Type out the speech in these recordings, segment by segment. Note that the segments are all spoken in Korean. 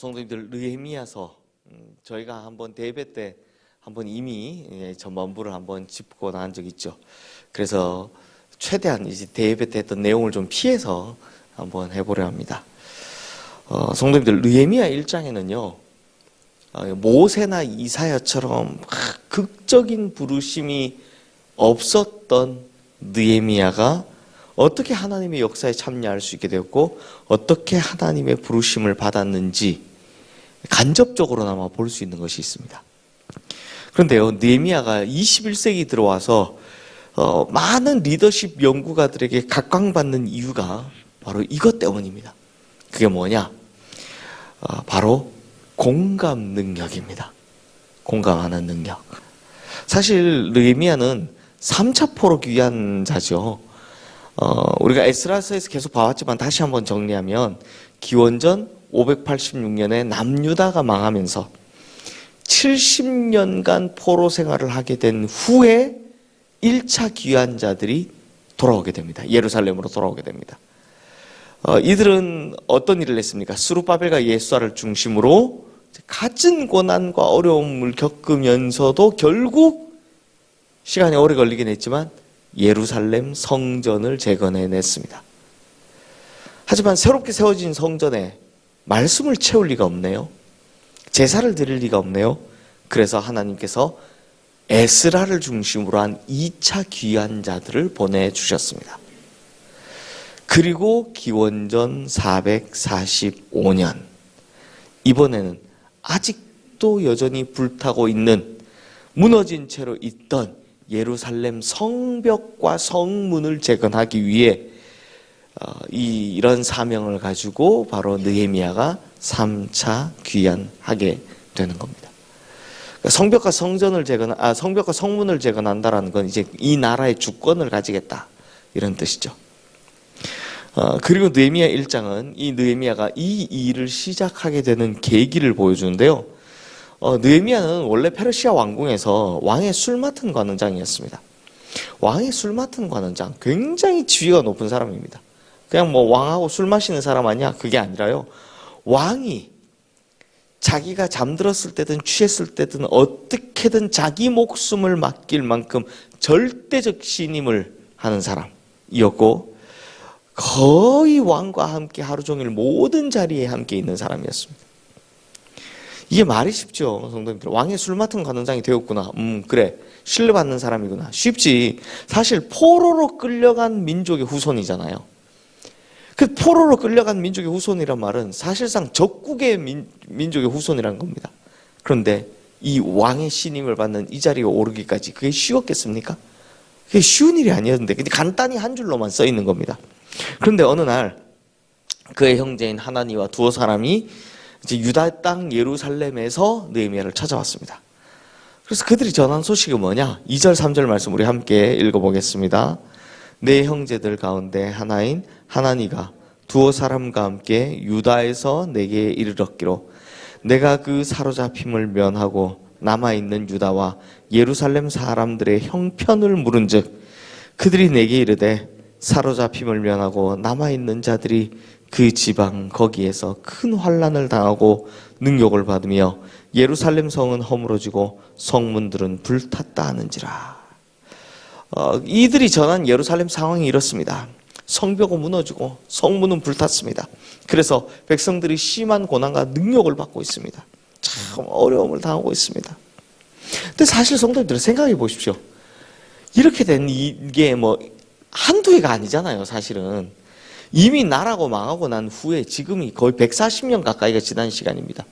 성도님들, 느헤미야서 저희가 한번 대회 때 한번 이미 전반부를 한번 짚고 난 적이 있죠. 그래서 최대한 이제 대회 때 했던 내용을 좀 피해서 한번 해보려 합니다. 성도님들, 느헤미야 1장에는요 모세나 이사야처럼 극적인 부르심이 없었던 느헤미야가 어떻게 하나님의 역사에 참여할 수 있게 되었고 어떻게 하나님의 부르심을 받았는지 간접적으로나마 볼 수 있는 것이 있습니다. 그런데요, 느헤미야가 21세기 들어와서 많은 리더십 연구가들에게 각광받는 이유가 바로 이것 때문입니다. 그게 뭐냐? 바로 공감 능력입니다. 공감하는 능력. 사실 느헤미야는 3차 포로 귀환 자죠. 우리가 에스라서에서 계속 봐왔지만 다시 한번 정리하면 기원전 586년에 남유다가 망하면서 70년간 포로 생활을 하게 된 후에 1차 귀환자들이 돌아오게 됩니다. 예루살렘으로 돌아오게 됩니다. 이들은 어떤 일을 했습니까? 스룹바벨과 예수아를 중심으로 갖은 고난과 어려움을 겪으면서도 결국 시간이 오래 걸리긴 했지만 예루살렘 성전을 재건해냈습니다. 하지만 새롭게 세워진 성전에 말씀을 채울 리가 없네요. 제사를 드릴 리가 없네요. 그래서 하나님께서 에스라를 중심으로 한 2차 귀환자들을 보내주셨습니다. 그리고 기원전 445년, 이번에는 아직도 여전히 불타고 있는, 무너진 채로 있던 예루살렘 성벽과 성문을 재건하기 위해 이런 사명을 가지고 바로 느헤미야가 3차 귀환하게 되는 겁니다. 성벽과 성벽과 성문을 재건한다라는 건 이제 이 나라의 주권을 가지겠다, 이런 뜻이죠. 그리고 느헤미야 1장은 이 느헤미야가 이 일을 시작하게 되는 계기를 보여주는데요. 느헤미야는 원래 페르시아 왕궁에서 왕의 술 맡은 관원장이었습니다. 왕의 술 맡은 관원장, 굉장히 지위가 높은 사람입니다. 그냥 뭐 왕하고 술 마시는 사람 아니야? 그게 아니라요, 왕이 자기가 잠들었을 때든 취했을 때든 어떻게든 자기 목숨을 맡길 만큼 절대적 신임을 하는 사람이었고, 거의 왕과 함께 하루 종일 모든 자리에 함께 있는 사람이었습니다. 이게 말이 쉽죠, 성도님들. 왕의 술 맡은 관원장이 되었구나. 그래, 신뢰받는 사람이구나. 쉽지. 사실 포로로 끌려간 민족의 후손이잖아요. 그 포로로 끌려간 민족의 후손이란 말은 사실상 적국의 민족의 후손이라는 겁니다. 그런데 이 왕의 신임을 받는 이 자리에 오르기까지 그게 쉬웠겠습니까? 그게 쉬운 일이 아니었는데 근데 간단히 한 줄로만 써 있는 겁니다. 그런데 어느 날 그의 형제인 하나니와 두어 사람이 이제 유다 땅 예루살렘에서 느헤미야를 찾아왔습니다. 그래서 그들이 전한 소식이 뭐냐? 2절 3절 말씀 우리 함께 읽어보겠습니다. 내 형제들 가운데 하나인 하나니가 두어 사람과 함께 유다에서 내게 이르렀기로 내가 그 사로잡힘을 면하고 남아있는 유다와 예루살렘 사람들의 형편을 물은즉 그들이 내게 이르되 사로잡힘을 면하고 남아있는 자들이 그 지방 거기에서 큰 환난을 당하고 능욕을 받으며 예루살렘 성은 허물어지고 성문들은 불탔다 하는지라. 이들이 전한 예루살렘 상황이 이렇습니다. 성벽은 무너지고 성문은 불탔습니다. 그래서 백성들이 심한 고난과 능욕을 받고 있습니다. 참 어려움을 당하고 있습니다. 근데 사실 성도님들 생각해 보십시오. 이렇게 된 이게 뭐 한두 해가 아니잖아요. 사실은 이미 나라고 망하고 난 후에 지금이 거의 140년 가까이가 지난 시간입니다.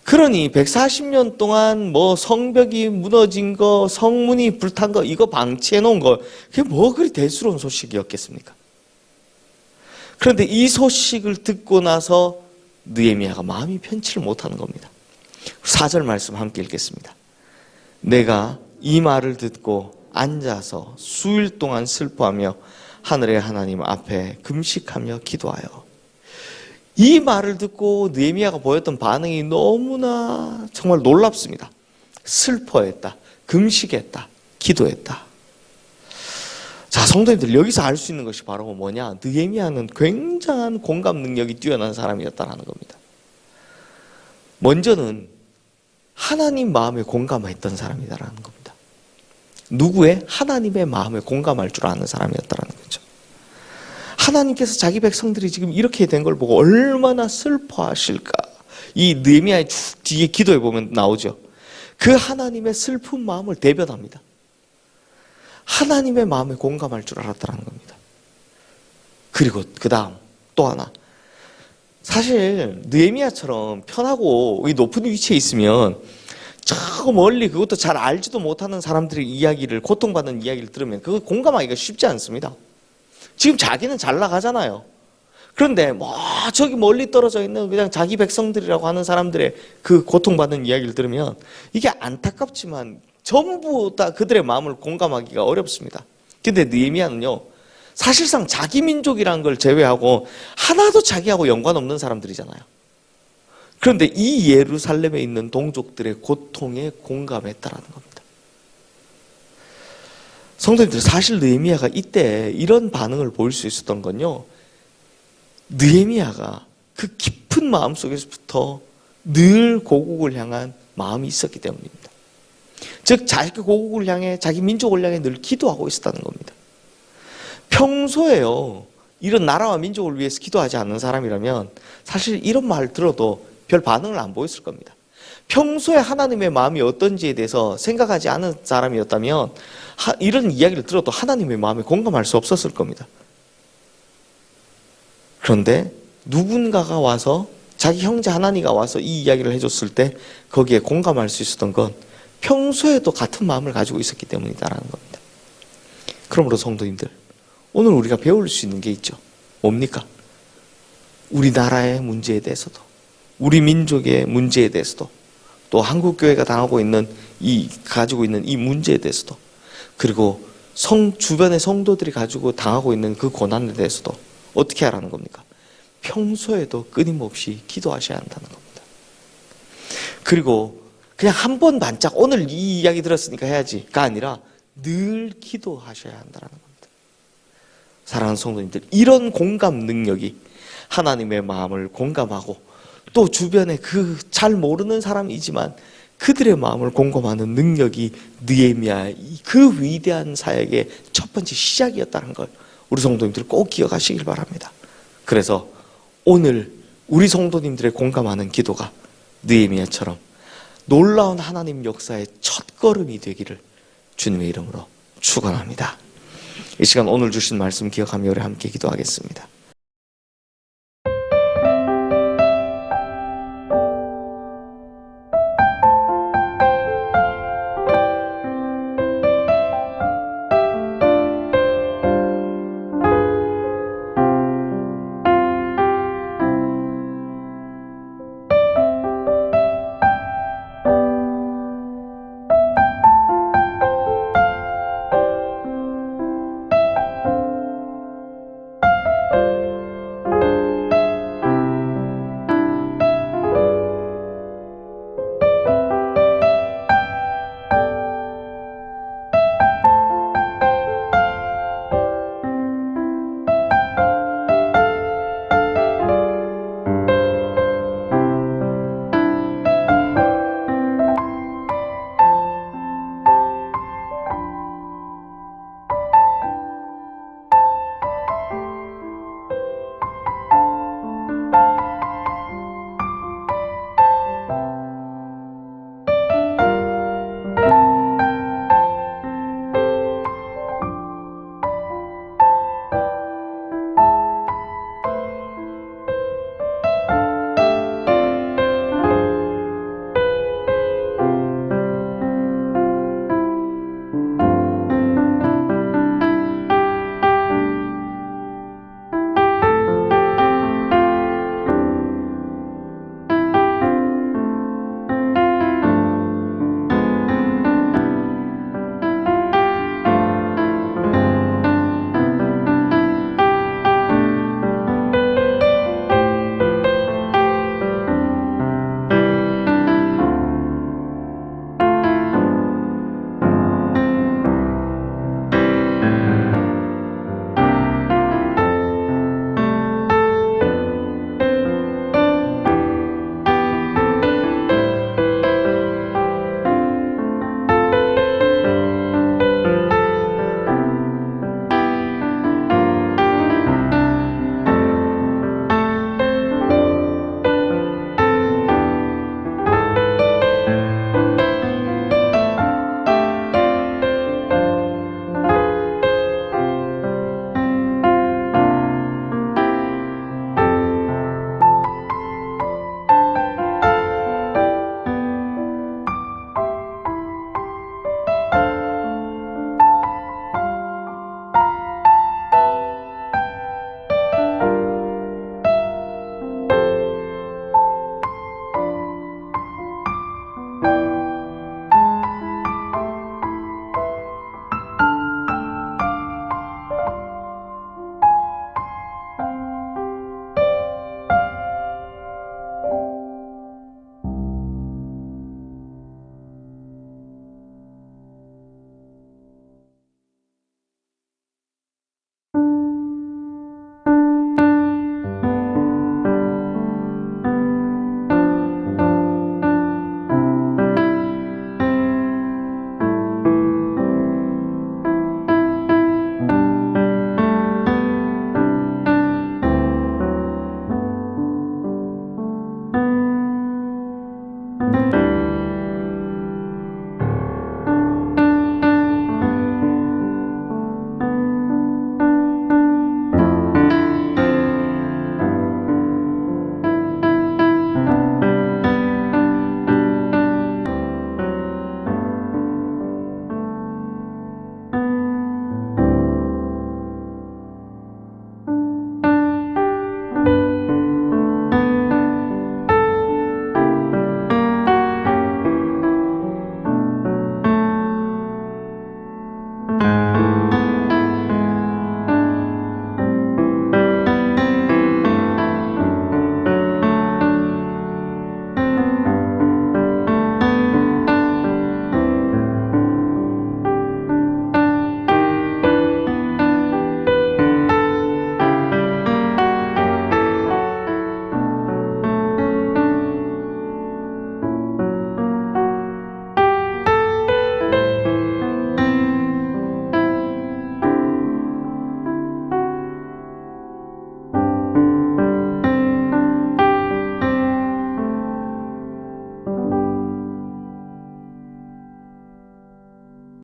그러니 140년 동안 뭐 성벽이 무너진 거, 성문이 불탄 거, 이거 방치해 놓은 거, 그게 뭐 그리 대수로운 소식이었겠습니까? 그런데 이 소식을 듣고 나서 느헤미야가 마음이 편치를 못하는 겁니다. 4절 말씀 함께 읽겠습니다. 내가 이 말을 듣고 앉아서 수일 동안 슬퍼하며 하늘의 하나님 앞에 금식하며 기도하여. 이 말을 듣고 느헤미야가 보였던 반응이 너무나 정말 놀랍습니다. 슬퍼했다, 금식했다, 기도했다. 자, 성도님들, 여기서 알 수 있는 것이 바로 뭐냐? 느헤미야는 굉장한 공감 능력이 뛰어난 사람이었다는 겁니다. 먼저는 하나님 마음에 공감했던 사람이다라는 겁니다. 누구의? 하나님의 마음에 공감할 줄 아는 사람이었다라는 거죠. 하나님께서 자기 백성들이 지금 이렇게 된 걸 보고 얼마나 슬퍼하실까. 이 느헤미야의 뒤에 기도해 보면 나오죠. 그 하나님의 슬픈 마음을 대변합니다. 하나님의 마음에 공감할 줄 알았다는 겁니다. 그리고 그 다음 또 하나. 사실 느헤미야처럼 편하고 높은 위치에 있으면 저 멀리 그것도 잘 알지도 못하는 사람들의 이야기를, 고통받는 이야기를 들으면 그거 공감하기가 쉽지 않습니다. 지금 자기는 잘 나가잖아요. 그런데 저기 멀리 떨어져 있는 그냥 자기 백성들이라고 하는 사람들의 그 고통받는 이야기를 들으면 이게 안타깝지만 전부 다 그들의 마음을 공감하기가 어렵습니다. 근데 느헤미야는요, 사실상 자기 민족이라는 걸 제외하고 하나도 자기하고 연관없는 사람들이잖아요. 그런데 이 예루살렘에 있는 동족들의 고통에 공감했다라는 겁니다. 성도님들, 사실 느헤미야가 이때 이런 반응을 보일 수 있었던 건요, 느헤미야가 그 깊은 마음 속에서부터 늘 고국을 향한 마음이 있었기 때문입니다. 즉 자기 고국을 향해, 자기 민족을 향해 늘 기도하고 있었다는 겁니다. 평소에요, 이런 나라와 민족을 위해서 기도하지 않는 사람이라면 사실 이런 말 들어도 별 반응을 안 보였을 겁니다. 평소에 하나님의 마음이 어떤지에 대해서 생각하지 않은 사람이었다면 이런 이야기를 들어도 하나님의 마음에 공감할 수 없었을 겁니다. 그런데 누군가가 와서, 자기 형제 하나니가 와서 이 이야기를 해줬을 때 거기에 공감할 수 있었던 건 평소에도 같은 마음을 가지고 있었기 때문이다라는 겁니다. 그러므로 성도님들, 오늘 우리가 배울 수 있는 게 있죠. 뭡니까? 우리나라의 문제에 대해서도, 우리 민족의 문제에 대해서도, 또 한국교회가 당하고 있는 가지고 있는 이 문제에 대해서도, 그리고 주변의 성도들이 가지고 당하고 있는 그 고난에 대해서도 어떻게 하라는 겁니까? 평소에도 끊임없이 기도하셔야 한다는 겁니다. 그리고 그냥 한 번 반짝 오늘 이 이야기 들었으니까 해야지가 아니라 늘 기도하셔야 한다는 겁니다. 사랑하는 성도님들, 이런 공감 능력이, 하나님의 마음을 공감하고 또 주변에 그 잘 모르는 사람이지만 그들의 마음을 공감하는 능력이 느헤미야의 그 위대한 사역의 첫 번째 시작이었다는 걸 우리 성도님들 꼭 기억하시길 바랍니다. 그래서 오늘 우리 성도님들의 공감하는 기도가 느헤미야처럼 놀라운 하나님 역사의 첫걸음이 되기를 주님의 이름으로 축원합니다. 이 시간 오늘 주신 말씀 기억하며 우리 함께 기도하겠습니다.